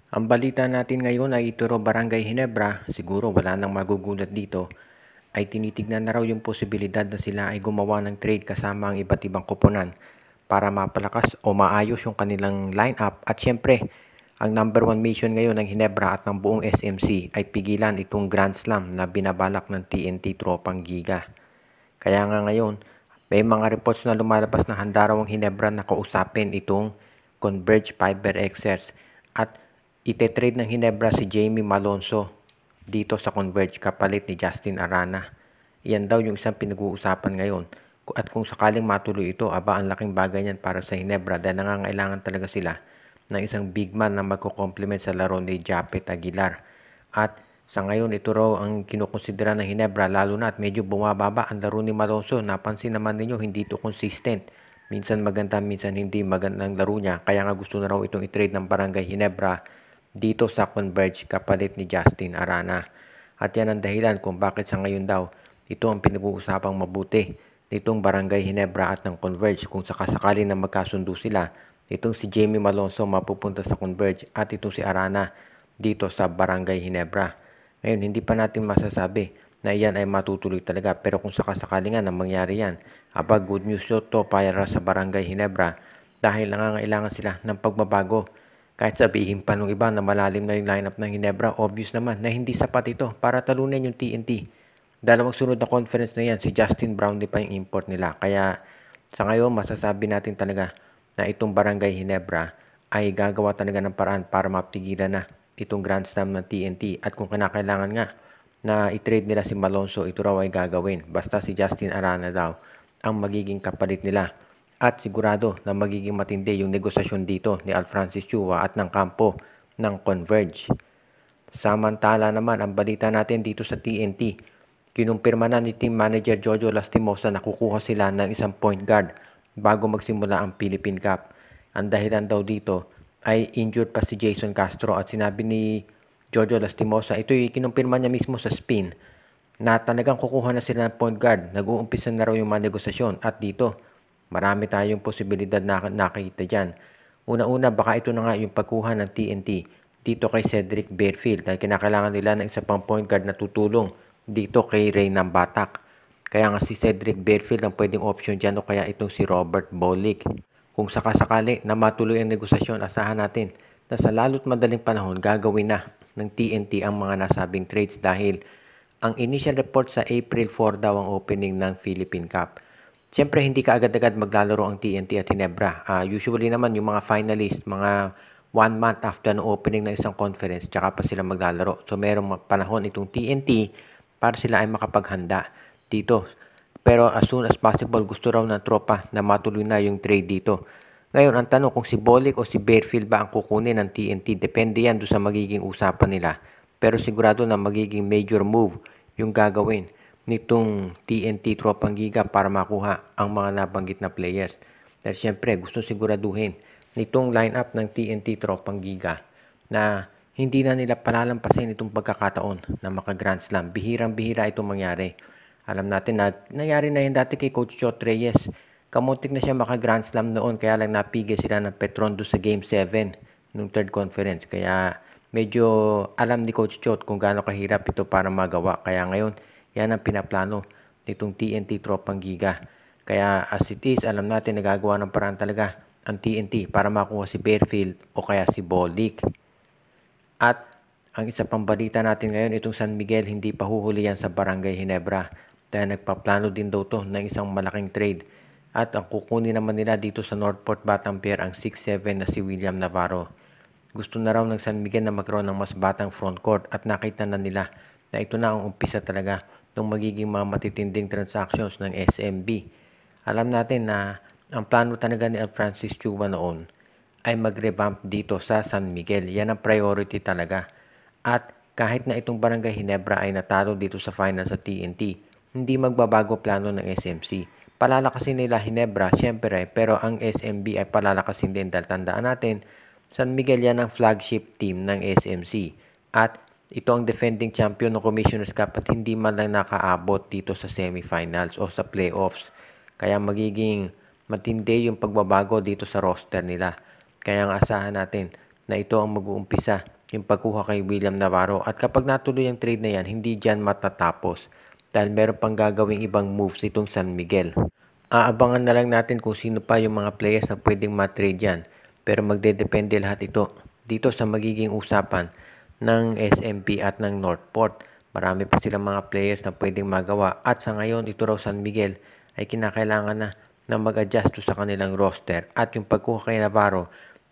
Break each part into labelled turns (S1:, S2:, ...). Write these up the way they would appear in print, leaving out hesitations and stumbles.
S1: Ang balita natin ngayon ay Ituro Barangay Ginebra, siguro wala nang magugulat dito, ay tinitignan na raw yung posibilidad na sila ay gumawa ng trade kasama ang iba't ibang koponan para mapalakas o maayos yung kanilang lineup. At syempre, ang number one mission ngayon ng Ginebra at ng buong SMC ay pigilan itong Grand Slam na binabalak ng TNT Tropang Giga. Kaya nga ngayon, may mga reports na lumalabas na handa raw ang Ginebra na kausapin itong Converge Fiber Xers at ite-trade ng Ginebra si Jamie Malonzo dito sa Converge kapalit ni Justin Arana. Iyan daw yung isang pinag-uusapan ngayon. At kung sakaling matuloy ito, aba ang laking bagay niyan para sa Ginebra dahil nangangailangan talaga sila ng isang big man na magko-complement sa laro ni Japet Aguilar. At sa ngayon, ito raw ang kinukonsidera ng Ginebra lalo na at medyo bumababa ang laro ni Malonzo. Napansin naman ninyo, hindi ito consistent. Minsan maganda, minsan hindi magandang laro niya. Kaya nga gusto na raw itong i-trade ng Barangay Ginebra dito sa Converge kapalit ni Justin Arana. At yan ang dahilan kung bakit sa ngayon daw ito ang pinag-uusapang mabuti nitong Barangay Ginebra at ng Converge. Kung sakasakali na magkasundo sila, itong si Jamie Malonzo mapupunta sa Converge at itong si Arana dito sa Barangay Ginebra. Ngayon, hindi pa natin masasabi na iyan ay matutuloy talaga. Pero kung sakasakali nga na mangyari yan, aba good news to para sa Barangay Ginebra dahil nangangailangan sila ng pagbabago. Kahit sabihin pa nung iba na malalim na yung lineup ng Ginebra, obvious naman na hindi sapat ito para talunin yung TNT. Dalawang sunod na conference na yan, si Justin Brownlee pa yung import nila. Kaya sa ngayon, masasabi natin talaga na itong Barangay Ginebra ay gagawa talaga ng paraan para mapigilan na itong Grand Slam ng TNT. At kung kinakailangan nga na i-trade nila si Malonzo, ito raw ay gagawin. Basta si Justin Arana daw ang magiging kapalit nila. At sigurado na magiging matindi yung negosasyon dito ni Alfrancis Chua at ng kampo ng Converge. Samantala naman ang balita natin dito sa TNT, kinumpirma na ni team manager Jojo Lastimosa na kukuha sila ng isang point guard bago magsimula ang Philippine Cup. Ang dahilan daw dito ay injured pa si Jason Castro at sinabi ni Jojo Lastimosa, ito'y kinumpirma niya mismo sa spin na talagang kukuha na sila ng point guard. Nag-uumpisa na raw yung mga negosasyon at dito marami tayong posibilidad na nakita dyan. Una-una, baka ito na nga yung pagkuha ng TNT dito kay Cedric Barefield dahil kinakailangan nila ng isa pang point guard na tutulong dito kay Reynan Batak. Kaya nga si Cedric Barefield ang pwedeng option dyan o kaya itong si Robert Bolick. Kung sakasakali na matuloy ang negosasyon, asahan natin na sa lalo't madaling panahon gagawin na ng TNT ang mga nasabing trades dahil ang initial report sa April 4 daw ang opening ng Philippine Cup. Siyempre, hindi ka agad-agad maglalaro ang TNT at Ginebra. Usually naman, yung mga finalist, mga 1 month after ng opening ng isang conference, tsaka pa sila maglalaro. So, merong panahon itong TNT para sila ay makapaghanda dito. Pero as soon as possible, gusto raw ng tropa na matuloy na yung trade dito. Ngayon, ang tanong kung si Bolick o si Barefield ba ang kukunin ng TNT, depende yan doon sa magiging usapan nila. Pero sigurado na magiging major move yung gagawin nitong TNT Tropang Giga para makuha ang mga nabanggit na players. Dahil siyempre gusto siguraduhin nitong lineup ng TNT Tropang Giga na hindi na nila palalampasin itong pagkakataon na maka-Grand Slam. Bihirang-bihira itong mangyari. Alam natin na nangyari na yan dati kay Coach Chot Reyes. Kamuntik na siya maka-Grand Slam noon kaya lang napigil sila ng Petron doon sa Game 7 nung third conference. Kaya medyo alam ni Coach Chot kung gaano kahirap ito para magawa. Kaya ngayon, yan ang pinaplano nitong TNT Tropang Giga. Kaya as it is, alam natin nagagawa ng paraan talaga ang TNT para makuha si Barefield o kaya si Bolick. At ang isa pang balita natin ngayon, itong San Miguel, hindi pa huhuli yan sa Barangay Ginebra. Dahil nagpaplano din daw to ng isang malaking trade. At ang kukunin naman nila dito sa Northport Batampier ang 6'7" na si William Navarro. Gusto na raw ng San Miguel na magkaroon ng mas batang frontcourt at nakita na nila na ito na ang umpisa talaga ng magiging mga matitinding transactions ng SMB. Alam natin na ang plano talaga ni Alfrancis Chua noon ay mag-revamp dito sa San Miguel. Yan ang priority talaga. At kahit na itong Barangay Ginebra ay natalo dito sa final sa TNT, hindi magbabago plano ng SMC. Palalakasin nila Ginebra, syempre, pero ang SMB ay palalakasin din dahil tandaan natin, San Miguel yan ang flagship team ng SMC. At ito ang defending champion ng Commissioner's Cup at hindi man lang nakaabot dito sa semifinals o sa playoffs. Kaya magiging matindi yung pagbabago dito sa roster nila. Kaya ang asahan natin na ito ang mag-uumpisa yung pagkuha kay William Navarro. At kapag natuloy ang trade na yan, hindi dyan matatapos dahil meron pang gagawing ibang moves itong San Miguel. Aabangan na lang natin kung sino pa yung mga players na pwedeng matrade yan. Pero magdedepende lahat ito dito sa magiging usapan ng SMP at ng Northport. Marami pa silang mga players na pwedeng magawa at sa ngayon ito raw San Miguel ay kinakailangan na mag-adjust sa kanilang roster at yung pagkuha kay Navarro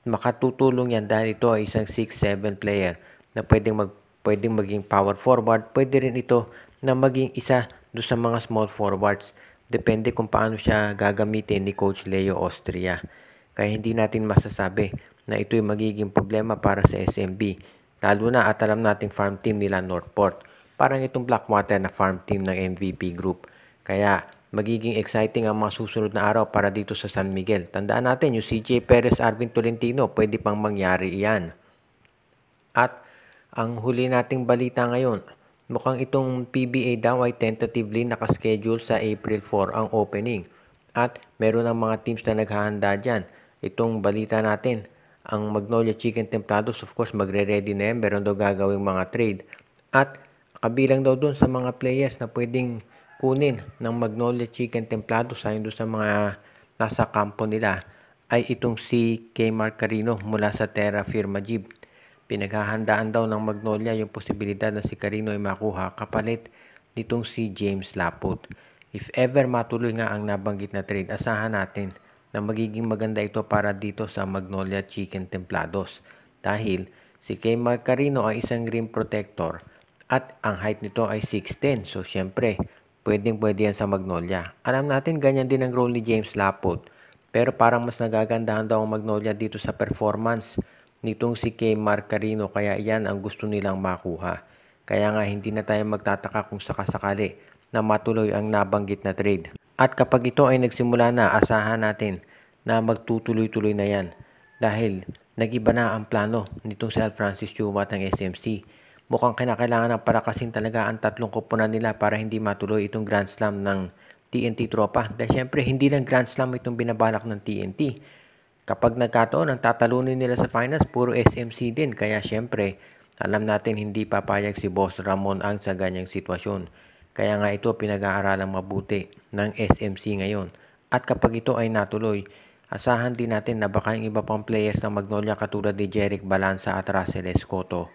S1: makatutulong yan dahil ito ay isang 6-7 player na pwedeng maging power forward, pwede rin ito na maging isa do sa mga small forwards. Depende kung paano siya gagamitin ni Coach Leo Austria. Kaya hindi natin masasabi na ito'y magiging problema para sa SMB. Lalo na at alam nating farm team nila Northport. Parang itong Blackwater na farm team ng MVP Group. Kaya magiging exciting ang mga susunod na araw para dito sa San Miguel. Tandaan natin yung CJ Perez, Arvin Tolentino, pwede pang mangyari iyan. At ang huli nating balita ngayon, mukhang itong PBA daw ay tentatively nakaschedule sa April 4 ang opening. At meron ng mga teams na naghahanda dyan. Itong balita natin, ang Magnolia Chicken Templados of course magre-ready na yan. Meron daw gagawing mga trade. At kabilang daw dun sa mga players na pwedeng kunin ng Magnolia Chicken Templados ayon doon sa mga nasa kampo nila ay itong si Kmart Carino mula sa Terra Firma Jeep. Pinaghahandaan daw ng Magnolia yung posibilidad na si Carino ay makuha kapalit nitong si James Laput. If ever matuloy nga ang nabanggit na trade, asahan natin na magiging maganda ito para dito sa Magnolia Chicken Templados. Dahil si Kmart Carino ay isang rim protector at ang height nito ay 6'10". So syempre, pwede yan sa Magnolia. Alam natin ganyan din ang role ni James Laput. Pero parang mas nagagandahan daw ang Magnolia dito sa performance nitong si Kmart Carino, kaya iyan ang gusto nilang makuha. Kaya nga hindi na tayo magtataka kung sakasakali na matuloy ang nabanggit na trade. At kapag ito ay nagsimula na, asahan natin na magtutuloy-tuloy na yan. Dahil nag-iba na ang plano nitong si Alfrancis Chumat ng SMC. Mukhang kinakailangan ng palakasin talaga ang tatlong koponan nila para hindi matuloy itong Grand Slam ng TNT Tropa. Dahil syempre hindi lang Grand Slam itong binabalak ng TNT. Kapag nagkataon ang tatalunin nila sa finals, puro SMC din. Kaya syempre, alam natin hindi papayag si Boss Ramon ang sa ganyang sitwasyon. Kaya nga ito pinag-aaralang mabuti ng SMC ngayon. At kapag ito ay natuloy, asahan din natin na baka yung iba pang players ng Magnolia katulad ni Jeric Balanza at Russell Escoto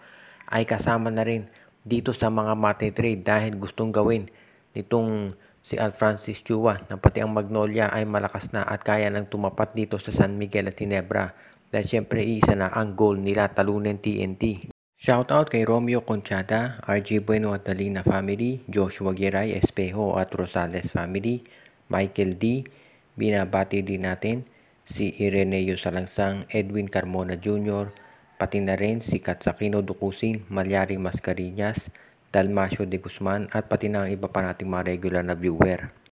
S1: ay kasama na rin dito sa mga mate trade dahil gustong gawin nitong si Alfrancis Chua na pati ang Magnolia ay malakas na at kaya nang tumapat dito sa San Miguel at Ginebra dahil syempre isa na ang goal nila, talunin TNT. Shoutout kay Romeo Conchada, RG Bueno at Dalina family, Joshua Giray, Espejo at Rosales family, Michael D. Binabati din natin si Ireneo Salangsang, Edwin Carmona Jr., pati na rin si Katsakino Dukusin, Malyari Mascarillas, Dalmacio de Guzman at pati na ang iba pa nating mga regular na viewer.